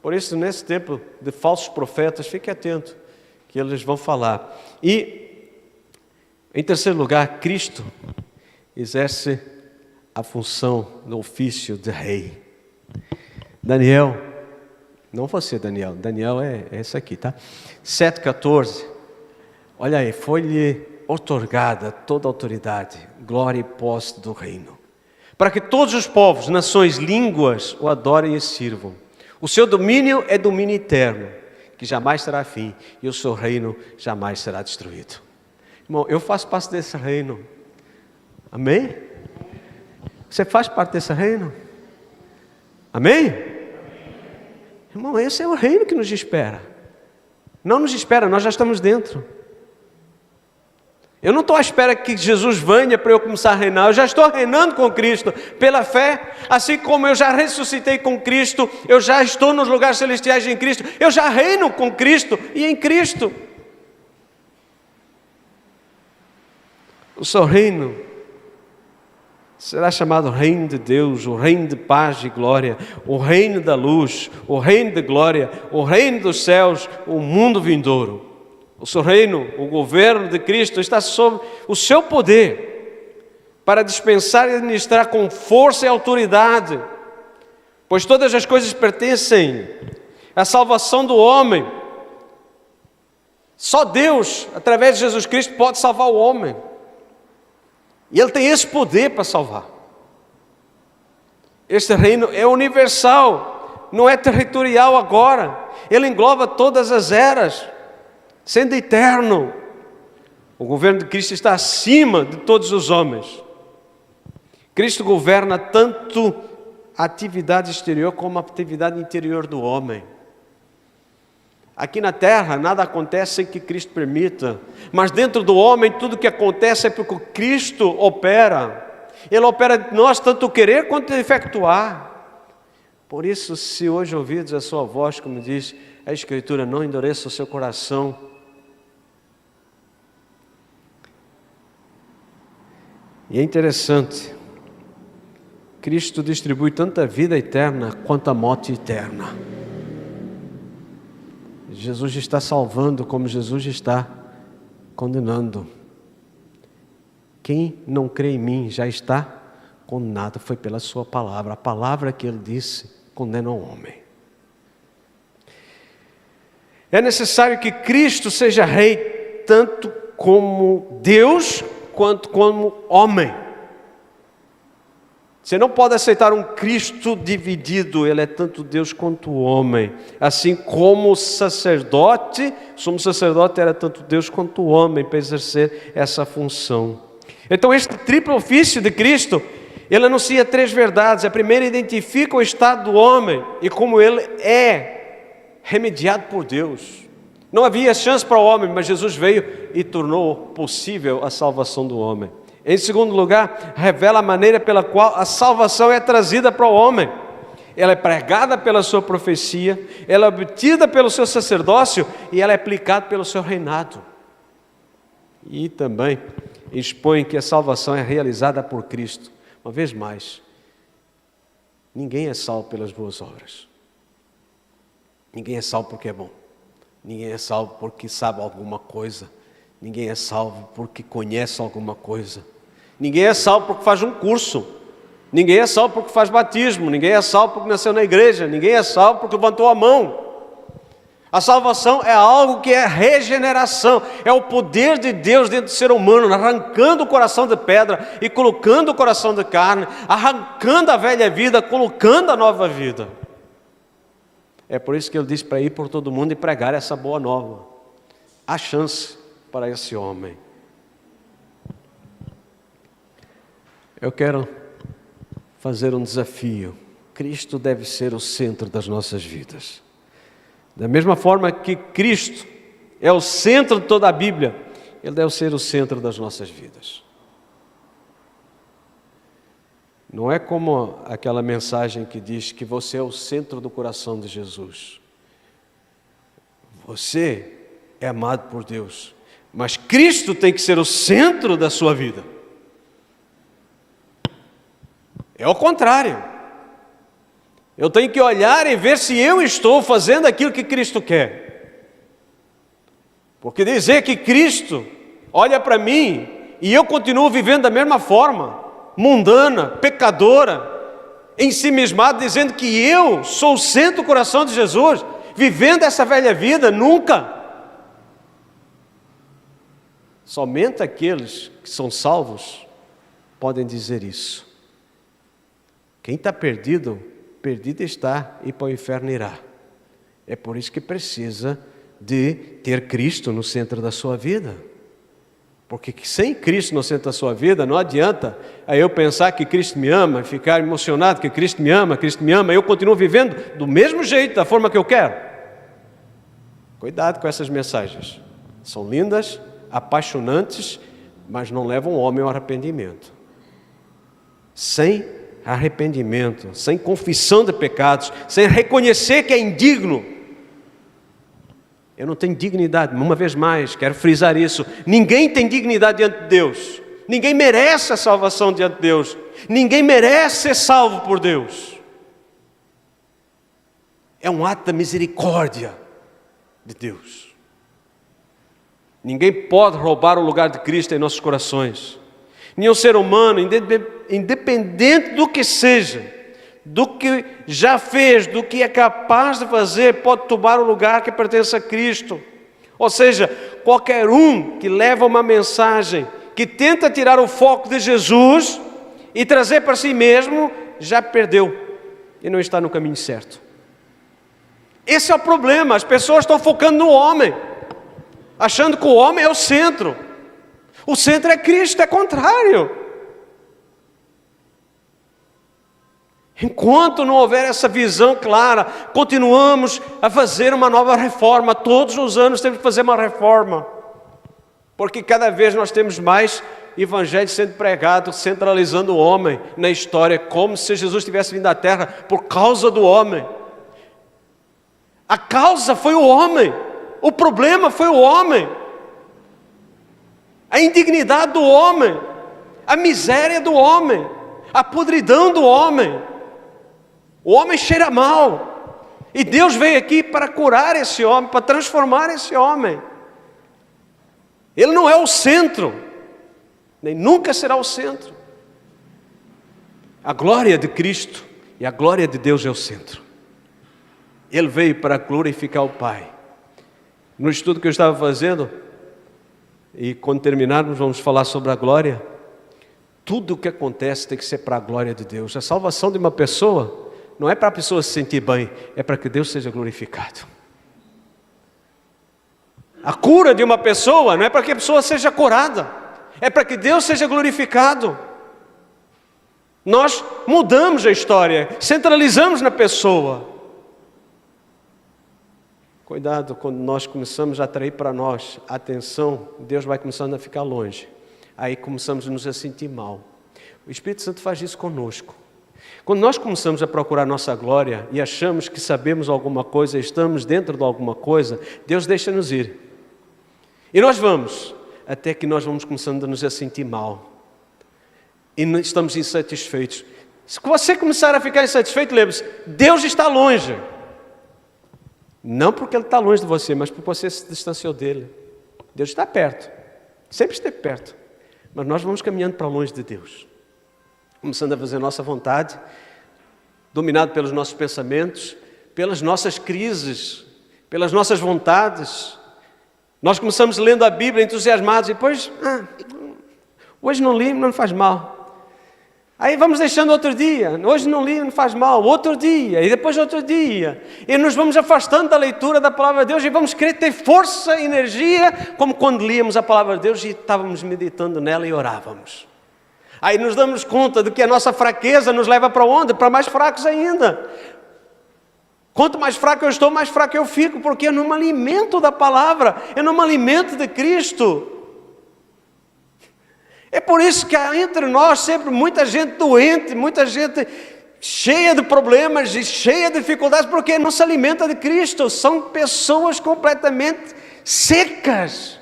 Por isso, nesse tempo de falsos profetas, fique atento, que eles vão falar. E, em terceiro lugar, Cristo exerce a função no ofício de rei. Daniel, não você, Daniel é esse aqui, tá? 7,14, olha aí, foi-lhe outorgada toda a autoridade, glória e posse do reino, para que todos os povos, nações, línguas o adorem e sirvam. O seu domínio é domínio eterno, que jamais terá fim, e o seu reino jamais será destruído. Irmão, eu faço parte desse reino. Amém? Você faz parte desse reino? Amém? Irmão, esse é o reino que nos espera. Não nos espera, nós já estamos dentro. Eu não estou à espera que Jesus venha para eu começar a reinar. Eu já estou reinando com Cristo pela fé. Assim como eu já ressuscitei com Cristo, eu já estou nos lugares celestiais em Cristo. Eu já reino com Cristo e em Cristo. O seu reino será chamado reino de Deus, o reino de paz e glória, o reino da luz, o reino de glória, o reino dos céus, o mundo vindouro. O seu reino, o governo de Cristo está sob o seu poder para dispensar e administrar com força e autoridade, pois todas as coisas pertencem à salvação do homem. Só Deus, através de Jesus Cristo, pode salvar o homem. E Ele tem esse poder para salvar. Este reino é universal, não é territorial agora. Ele engloba todas as eras, sendo eterno. O governo de Cristo está acima de todos os homens. Cristo governa tanto a atividade exterior como a atividade interior do homem. Aqui na terra nada acontece sem que Cristo permita, mas dentro do homem tudo que acontece é porque Cristo opera. Ele opera de nós tanto o querer quanto o efetuar. Por isso, se hoje ouvirdes a sua voz, como diz a Escritura, não endureça o seu coração. E é interessante, Cristo distribui tanto a vida eterna quanto a morte eterna. Jesus está salvando como Jesus está condenando. Quem não crê em mim já está condenado, foi pela sua palavra. A palavra que ele disse condena o homem. É necessário que Cristo seja rei tanto como Deus quanto como homem. Você não pode aceitar um Cristo dividido, ele é tanto Deus quanto homem. Assim como o sacerdote, o sumo sacerdote era tanto Deus quanto homem para exercer essa função. Então este triplo ofício de Cristo, ele anuncia 3 verdades. A primeira identifica o estado do homem e como ele é remediado por Deus. Não havia chance para o homem, mas Jesus veio e tornou possível a salvação do homem. Em segundo lugar, revela a maneira pela qual a salvação é trazida para o homem. Ela é pregada pela sua profecia, ela é obtida pelo seu sacerdócio e ela é aplicada pelo seu reinado. E também expõe que a salvação é realizada por Cristo. Uma vez mais, ninguém é salvo pelas boas obras. Ninguém é salvo porque é bom. Ninguém é salvo porque sabe alguma coisa. Ninguém é salvo porque conhece alguma coisa. Ninguém é salvo porque faz um curso. Ninguém é salvo porque faz batismo. Ninguém é salvo porque nasceu na igreja. Ninguém é salvo porque levantou a mão. A salvação é algo que é regeneração. É o poder de Deus dentro do ser humano, arrancando o coração de pedra e colocando o coração de carne, arrancando a velha vida, colocando a nova vida. É por isso que ele diz para ir por todo mundo e pregar essa boa nova. Há chance para esse homem. Eu quero fazer um desafio. Cristo deve ser o centro das nossas vidas. Da mesma forma que Cristo é o centro de toda a Bíblia, Ele deve ser o centro das nossas vidas. Não é como aquela mensagem que diz que você é o centro do coração de Jesus. Você é amado por Deus, mas Cristo tem que ser o centro da sua vida. É o contrário. Eu tenho que olhar e ver se eu estou fazendo aquilo que Cristo quer. Porque dizer que Cristo olha para mim e eu continuo vivendo da mesma forma, mundana, pecadora, ensimismado, dizendo que eu sou o centro do coração de Jesus, vivendo essa velha vida, nunca. Somente aqueles que são salvos podem dizer isso. Quem está perdido, perdido está e para o inferno irá. É por isso que precisa de ter Cristo no centro da sua vida. Porque sem Cristo no centro da sua vida, não adianta aí eu pensar que Cristo me ama, ficar emocionado que Cristo me ama, eu continuo vivendo do mesmo jeito, da forma que eu quero. Cuidado com essas mensagens. São lindas, apaixonantes, mas não levam o homem ao arrependimento. Sem arrependimento, sem confissão de pecados, sem reconhecer que é indigno, eu não tenho dignidade. Uma vez mais, quero frisar isso: ninguém tem dignidade diante de Deus, ninguém merece a salvação diante de Deus, ninguém merece ser salvo por Deus. É um ato da misericórdia de Deus. Ninguém pode roubar o lugar de Cristo em nossos corações. Nenhum ser humano, independente do que seja, do que já fez, do que é capaz de fazer, pode tomar o lugar que pertence a Cristo. Ou seja, qualquer um que leva uma mensagem que tenta tirar o foco de Jesus e trazer para si mesmo, já perdeu e não está no caminho certo. Esse é o problema. As pessoas estão focando no homem, achando que o homem é o centro. O centro é Cristo, é contrário. Enquanto não houver essa visão clara, continuamos a fazer uma nova reforma. Todos os anos temos que fazer uma reforma, porque cada vez nós temos mais evangelho sendo pregado, centralizando o homem na história, como se Jesus tivesse vindo à terra por causa do homem. A causa foi o homem, o problema foi o homem, a indignidade do homem, a miséria do homem, a podridão do homem. O homem cheira mal, e Deus veio aqui para curar esse homem, para transformar esse homem. Ele não é o centro, nem nunca será o centro. A glória de Cristo e a glória de Deus é o centro. Ele veio para glorificar o Pai. No estudo que eu estava fazendo, e quando terminarmos vamos falar sobre a glória, tudo o que acontece tem que ser para a glória de Deus. A salvação de uma pessoa não é para a pessoa se sentir bem, é para que Deus seja glorificado. A cura de uma pessoa não é para que a pessoa seja curada, é para que Deus seja glorificado. Nós mudamos a história, centralizamos na pessoa. Cuidado, quando nós começamos a atrair para nós a atenção, Deus vai começando a ficar longe. Aí começamos a nos sentir mal. O Espírito Santo faz isso conosco. Quando nós começamos a procurar nossa glória e achamos que sabemos alguma coisa, estamos dentro de alguma coisa, Deus deixa-nos ir. E nós vamos, até que nós vamos começando a nos sentir mal. E estamos insatisfeitos. Se você começar a ficar insatisfeito, lembre-se, Deus está longe. Não porque Ele está longe de você, mas porque você se distanciou dEle. Deus está perto, sempre esteve perto. Mas nós vamos caminhando para longe de Deus. Começando a fazer nossa vontade, dominado pelos nossos pensamentos, pelas nossas crises, pelas nossas vontades. Nós começamos lendo a Bíblia entusiasmados e depois, hoje não li, não faz mal. Aí vamos deixando outro dia, hoje não li, não faz mal, outro dia, e depois outro dia. E nos vamos afastando da leitura da Palavra de Deus e vamos querer ter força, energia, como quando líamos a Palavra de Deus e estávamos meditando nela e orávamos. Aí nos damos conta de que a nossa fraqueza nos leva para onde? Para mais fracos ainda. Quanto mais fraco eu estou, mais fraco eu fico, porque eu não me alimento da palavra, eu não me alimento de Cristo. É por isso que há entre nós sempre muita gente doente, muita gente cheia de problemas e cheia de dificuldades, porque não se alimenta de Cristo. São pessoas completamente secas.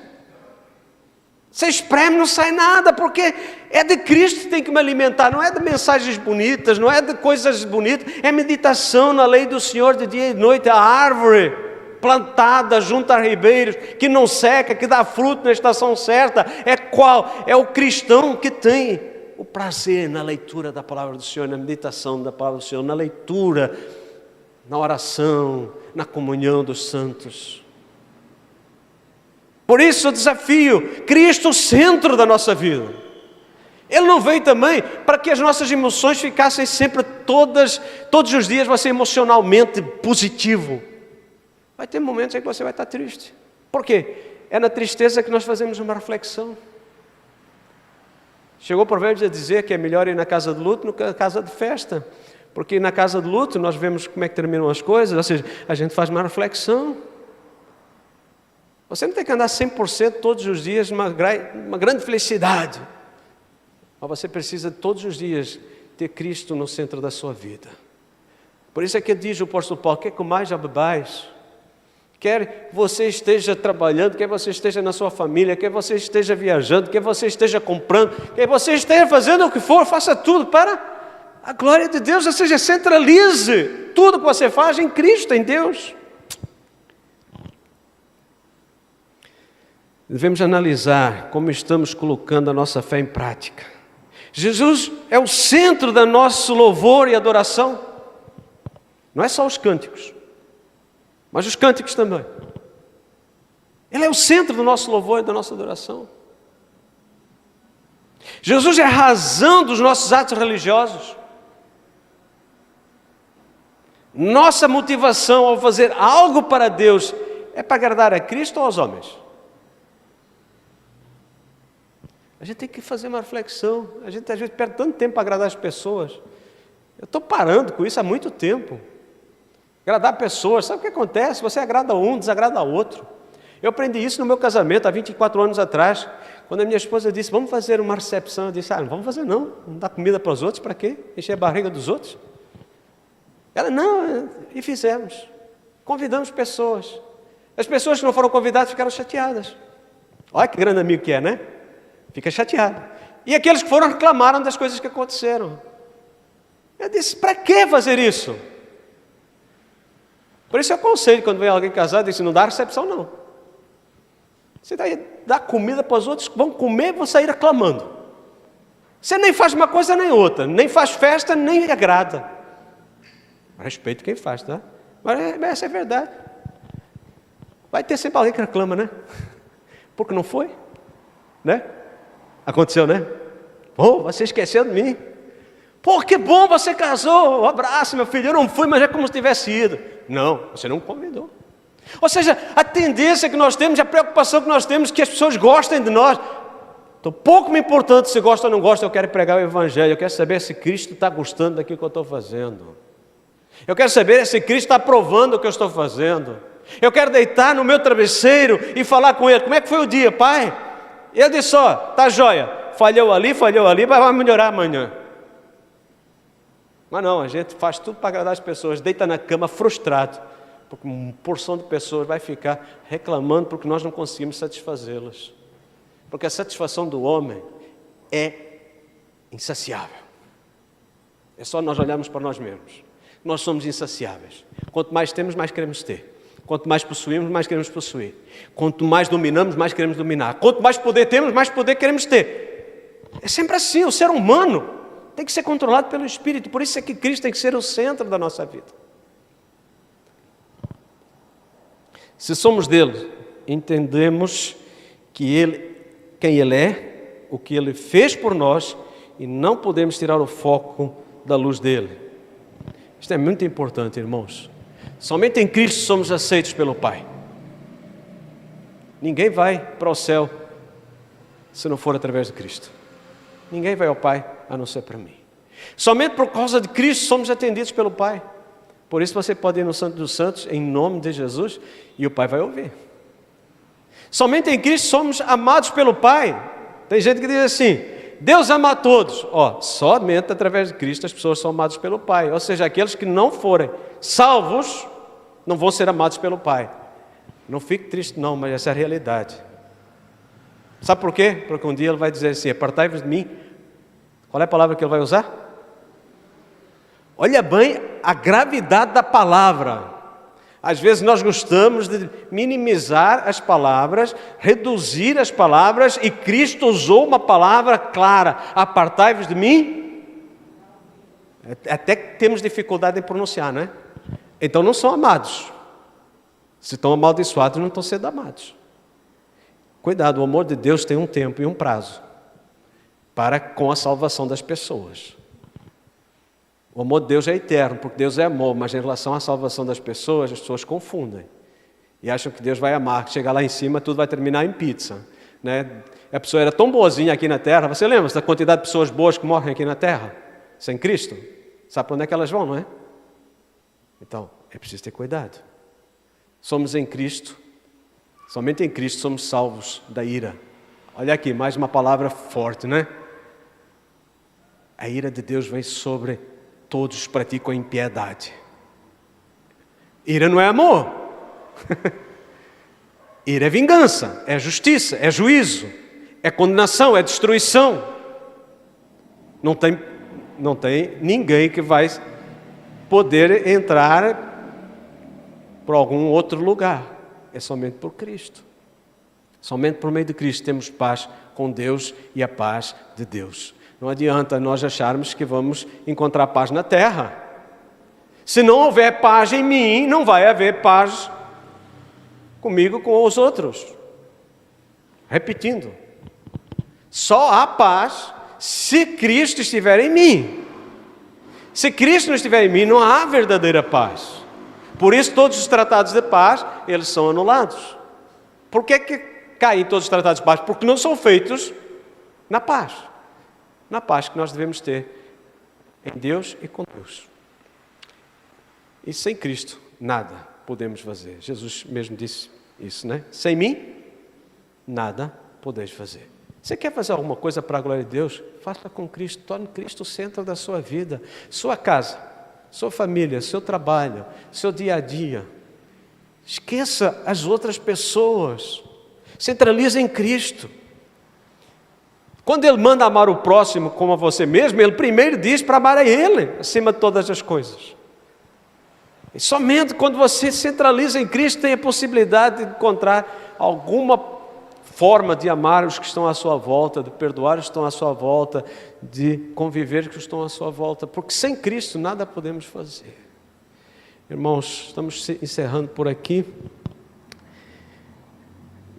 Você espreme, não sai nada, porque é de Cristo que tem que me alimentar, não é de mensagens bonitas, não é de coisas bonitas, é meditação na lei do Senhor de dia e de noite, a árvore plantada junto a ribeiros, que não seca, que dá fruto na estação certa. É qual? É o cristão que tem o prazer na leitura da palavra do Senhor, na meditação da palavra do Senhor, na leitura, na oração, na comunhão dos santos. Por isso o desafio, Cristo o centro da nossa vida. Ele não veio também para que as nossas emoções ficassem sempre todos os dias você emocionalmente positivo. Vai ter momentos em que você vai estar triste. Por quê? É na tristeza que nós fazemos uma reflexão. Chegou o provérbio a dizer que é melhor ir na casa de luto do que na casa de festa. Porque na casa de luto nós vemos como é que terminam as coisas, ou seja, a gente faz uma reflexão. Você não tem que andar 100% todos os dias numa grande felicidade. Mas você precisa todos os dias ter Cristo no centro da sua vida. Por isso é que diz o apóstolo Paulo, quer comais ou bebais, quer você esteja trabalhando, quer você esteja na sua família, quer você esteja viajando, quer você esteja comprando, quer você esteja fazendo o que for, faça tudo para a glória de Deus, ou seja, centralize tudo que você faz em Cristo, em Deus. Devemos analisar como estamos colocando a nossa fé em prática. Jesus é o centro do nosso louvor e adoração. Não é só os cânticos, mas os cânticos também. Ele é o centro do nosso louvor e da nossa adoração. Jesus é a razão dos nossos atos religiosos. Nossa motivação ao fazer algo para Deus é para agradar a Cristo ou aos homens? A gente tem que fazer uma reflexão. A gente às vezes perde tanto tempo para agradar as pessoas. Eu estou parando com isso há muito tempo. Agradar pessoas, sabe o que acontece? Você agrada um, desagrada outro. Eu aprendi isso no meu casamento há 24 anos atrás, quando a minha esposa disse, vamos fazer uma recepção. Eu disse, não vamos fazer não dar comida para os outros, para quê? Encher a barriga dos outros? Ela, não, e fizemos. Convidamos pessoas. As pessoas que não foram convidadas ficaram chateadas. Olha que grande amigo que é, né? Fica chateado. E aqueles que foram reclamaram das coisas que aconteceram. Eu disse, para que fazer isso? Por isso eu aconselho, quando vem alguém casado, disse, não dá recepção não. Você dá comida para os outros que vão comer e vão sair reclamando. Você nem faz uma coisa nem outra, nem faz festa, nem agrada. Respeito quem faz, tá? Mas essa é a verdade. Vai ter sempre alguém que reclama, né? Porque não foi, né? Aconteceu, né? Você esqueceu de mim. Que bom, você casou. Um abraço, meu filho. Eu não fui, mas é como se tivesse ido. Não, você não convidou. Ou seja, a tendência que nós temos, a preocupação que nós temos, que as pessoas gostem de nós. Então, pouco me importa se gosta ou não gosta, eu quero pregar o Evangelho. Eu quero saber se Cristo está gostando daquilo que eu estou fazendo. Eu quero saber se Cristo está aprovando o que eu estou fazendo. Eu quero deitar no meu travesseiro e falar com Ele. Como é que foi o dia, Pai? E Ele disse, tá joia. Falhou ali, mas vai melhorar amanhã. Mas não, a gente faz tudo para agradar as pessoas. Deita na cama frustrado. Porque uma porção de pessoas vai ficar reclamando porque nós não conseguimos satisfazê-las. Porque a satisfação do homem é insaciável. É só nós olharmos para nós mesmos. Nós somos insaciáveis. Quanto mais temos, mais queremos ter. Quanto mais possuímos, mais queremos possuir. Quanto mais dominamos, mais queremos dominar. Quanto mais poder temos, mais poder queremos ter. É sempre assim, o ser humano tem que ser controlado pelo Espírito. Por isso é que Cristo tem que ser o centro da nossa vida. Se somos dele, entendemos que quem Ele é, o que Ele fez por nós, e não podemos tirar o foco da luz dele. Isto é muito importante, irmãos. Somente em Cristo somos aceitos pelo Pai. Ninguém vai para o céu se não for através de Cristo. Ninguém vai ao Pai a não ser para mim. Somente por causa de Cristo somos atendidos pelo Pai. Por isso você pode ir no Santo dos Santos em nome de Jesus e o Pai vai ouvir. Somente em Cristo somos amados pelo Pai. Tem gente que diz assim, Deus ama a todos. Somente através de Cristo as pessoas são amadas pelo Pai. Ou seja, aqueles que não forem salvos não vão ser amados pelo Pai. Não fique triste não, mas essa é a realidade. Sabe por quê? Porque um dia Ele vai dizer assim, apartai-vos de mim. Qual é a palavra que Ele vai usar? Olha bem a gravidade da palavra. Às vezes nós gostamos de minimizar as palavras, reduzir as palavras, e Cristo usou uma palavra clara, apartai-vos de mim. Até que temos dificuldade em pronunciar, né? Então não são amados. Se estão amaldiçoados, não estão sendo amados. Cuidado, o amor de Deus tem um tempo e um prazo para com a salvação das pessoas. O amor de Deus é eterno, porque Deus é amor, mas em relação à salvação das pessoas, as pessoas confundem. E acham que Deus vai amar, que chegar lá em cima tudo vai terminar em pizza. né? A pessoa era tão boazinha aqui na terra. Você lembra da quantidade de pessoas boas que morrem aqui na terra? Sem Cristo? Sabe para onde é que elas vão, não é? Então, é preciso ter cuidado. Somos em Cristo. Somente em Cristo somos salvos da ira. Olha aqui, mais uma palavra forte, né? A ira de Deus vem sobre todos que praticam a impiedade. Ira não é amor. Ira é vingança, é justiça, é juízo, é condenação, é destruição. Não tem ninguém que vai poder entrar por algum outro lugar. É somente por Cristo. Somente por meio de Cristo temos paz com Deus e a paz de Deus. Não adianta nós acharmos que vamos encontrar paz na terra. Se não houver paz em mim, não vai haver paz comigo, com os outros. Repetindo, só há paz se Cristo estiver em mim. Se Cristo não estiver em mim, não há verdadeira paz. Por isso todos os tratados de paz, eles são anulados. Por que caem todos os tratados de paz? Porque não são feitos na paz. Na paz que nós devemos ter em Deus e com Deus. E sem Cristo, nada podemos fazer. Jesus mesmo disse isso, né? Sem mim, nada podeis fazer. Você quer fazer alguma coisa para a glória de Deus? Faça com Cristo, torne Cristo o centro da sua vida. Sua casa, sua família, seu trabalho, seu dia a dia. Esqueça as outras pessoas. Centralize em Cristo. Quando Ele manda amar o próximo como a você mesmo, Ele primeiro diz para amar a Ele, acima de todas as coisas. E somente quando você centraliza em Cristo, tem a possibilidade de encontrar alguma forma de amar os que estão à sua volta, de perdoar os que estão à sua volta, de conviver com os que estão à sua volta, porque sem Cristo nada podemos fazer. Irmãos, estamos encerrando por aqui.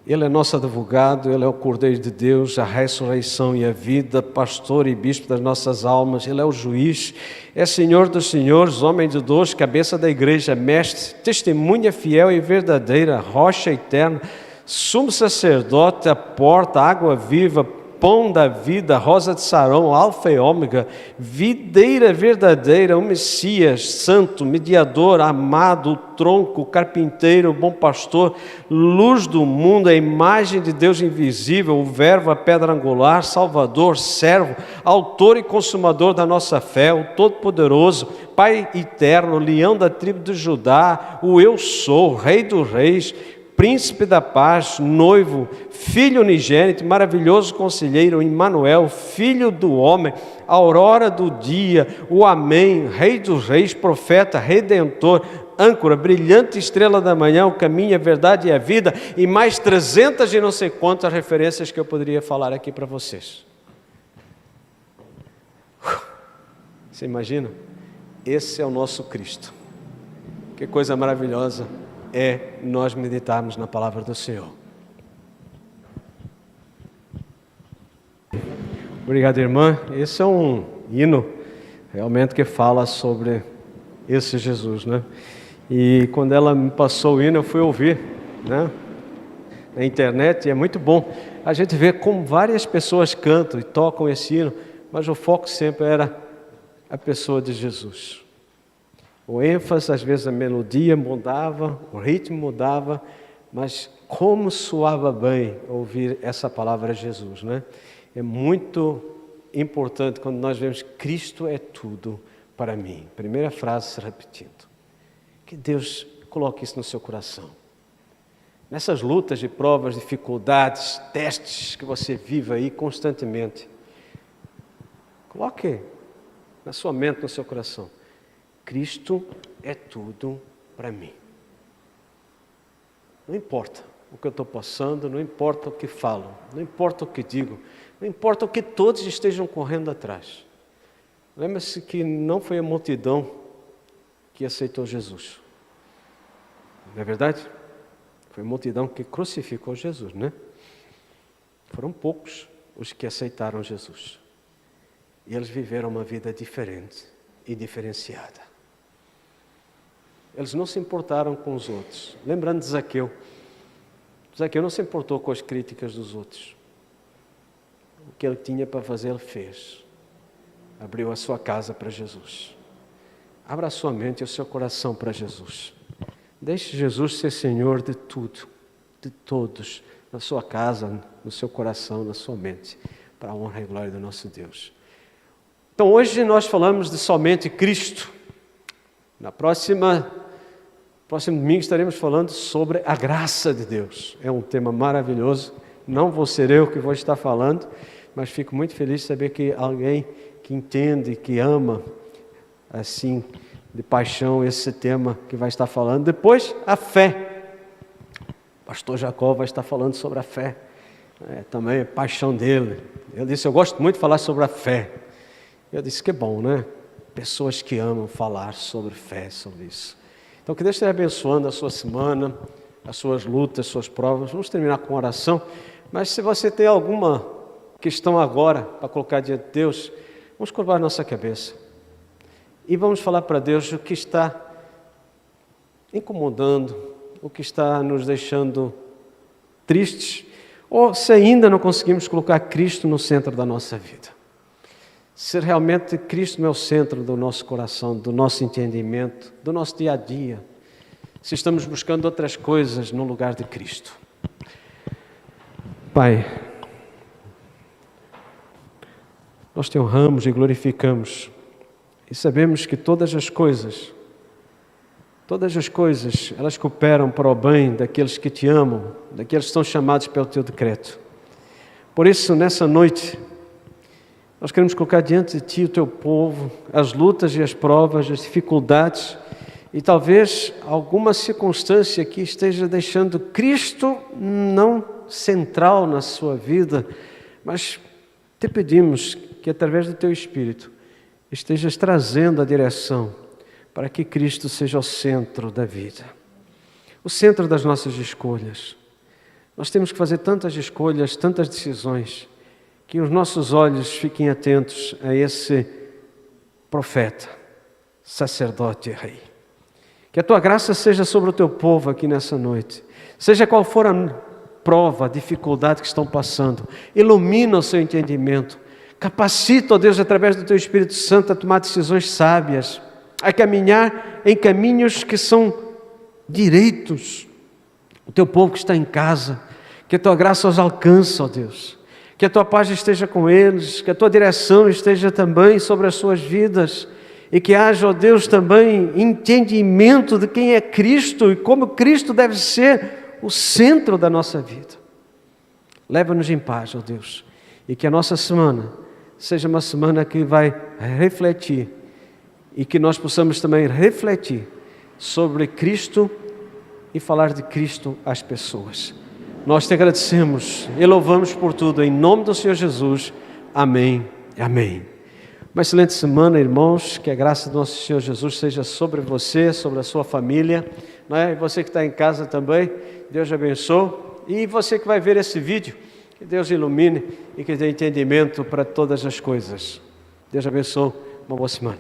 Ele é nosso advogado, Ele é o Cordeiro de Deus, a ressurreição e a vida, pastor e bispo das nossas almas. Ele é o juiz, é Senhor dos senhores, homem de Deus, cabeça da igreja, mestre, testemunha fiel e verdadeira, rocha eterna, sumo sacerdote, a porta, água viva, pão da vida, rosa de Sarão, alfa e ômega, videira verdadeira, o Messias, santo, mediador, amado, o tronco, o carpinteiro, o bom pastor, luz do mundo, a imagem de Deus invisível, o verbo, a pedra angular, salvador, servo, autor e consumador da nossa fé, o todo-poderoso, Pai eterno, leão da tribo de Judá, o eu sou, Rei dos reis, Príncipe da paz, noivo, Filho unigênito, maravilhoso conselheiro, Emmanuel, Filho do homem, aurora do dia, o Amém, Rei dos reis, profeta, redentor, âncora, brilhante estrela da manhã, o caminho, a verdade e a vida, e mais 300 e não sei quantas referências que eu poderia falar aqui para vocês. Você imagina? Esse é o nosso Cristo. Que coisa maravilhosa é nós meditarmos na palavra do Senhor. Obrigado, irmã. Esse é um hino realmente que fala sobre esse Jesus, né? E quando ela me passou o hino, eu fui ouvir, né, na internet, e é muito bom. A gente vê como várias pessoas cantam e tocam esse hino, mas o foco sempre era a pessoa de Jesus. O ênfase, às vezes a melodia mudava, o ritmo mudava, mas como soava bem ouvir essa palavra Jesus, né? É muito importante quando nós vemos Cristo é tudo para mim. Primeira frase repetindo. Que Deus coloque isso no seu coração. Nessas lutas de provas, dificuldades, testes que você vive aí constantemente, coloque na sua mente, no seu coração. Cristo é tudo para mim. Não importa o que eu estou passando, não importa o que falo, não importa o que digo, não importa o que todos estejam correndo atrás. Lembre-se que não foi a multidão que aceitou Jesus. Não é verdade? Foi a multidão que crucificou Jesus, né? Foram poucos os que aceitaram Jesus. E eles viveram uma vida diferente e diferenciada. Eles não se importaram com os outros. Lembrando de Zaqueu, Zaqueu não se importou com as críticas dos outros. O que ele tinha para fazer, ele fez. Abriu a sua casa para Jesus. Abra a sua mente e o seu coração para Jesus. Deixe Jesus ser Senhor de tudo, de todos, na sua casa, no seu coração, na sua mente, para a honra e glória do nosso Deus. Então hoje nós falamos de somente Cristo. Próximo domingo estaremos falando sobre a graça de Deus. É um tema maravilhoso. Não vou ser eu que vou estar falando, mas fico muito feliz de saber que alguém que entende, que ama, assim, de paixão, esse tema que vai estar falando. Depois, a fé. O pastor Jacó vai estar falando sobre a fé. Também é paixão dele. Ele disse, eu gosto muito de falar sobre a fé. Eu disse, que bom, né? Pessoas que amam falar sobre fé, sobre isso. Então, que Deus esteja abençoando a sua semana, as suas lutas, as suas provas. Vamos terminar com oração. Mas se você tem alguma questão agora para colocar diante de Deus, vamos curvar nossa cabeça. E vamos falar para Deus o que está incomodando, o que está nos deixando tristes, ou se ainda não conseguimos colocar Cristo no centro da nossa vida. Se realmente Cristo não é o centro do nosso coração, do nosso entendimento, do nosso dia a dia, se estamos buscando outras coisas no lugar de Cristo. Pai, nós te honramos e glorificamos e sabemos que todas as coisas, elas cooperam para o bem daqueles que te amam, daqueles que são chamados pelo teu decreto. Por isso, nessa noite, nós queremos colocar diante de ti o teu povo, as lutas e as provas, as dificuldades, e talvez alguma circunstância que esteja deixando Cristo não central na sua vida, mas te pedimos que através do teu Espírito estejas trazendo a direção para que Cristo seja o centro da vida, o centro das nossas escolhas. Nós temos que fazer tantas escolhas, tantas decisões, que os nossos olhos fiquem atentos a esse profeta, sacerdote e rei. Que a tua graça seja sobre o teu povo aqui nessa noite. Seja qual for a prova, a dificuldade que estão passando, ilumina o seu entendimento. Capacita, ó Deus, através do teu Espírito Santo a tomar decisões sábias, a caminhar em caminhos que são direitos. O teu povo que está em casa, que a tua graça os alcance, ó Deus. Que a tua paz esteja com eles, que a tua direção esteja também sobre as suas vidas e que haja, ó Deus, também entendimento de quem é Cristo e como Cristo deve ser o centro da nossa vida. Leva-nos em paz, ó Deus, e que a nossa semana seja uma semana que vai refletir e que nós possamos também refletir sobre Cristo e falar de Cristo às pessoas. Nós te agradecemos e louvamos por tudo, em nome do Senhor Jesus. Amém e amém. Uma excelente semana, irmãos, que a graça do nosso Senhor Jesus seja sobre você, sobre a sua família, né? E você que está em casa também, Deus te abençoe. E você que vai ver esse vídeo, que Deus ilumine e que dê entendimento para todas as coisas. Deus te abençoe, uma boa semana.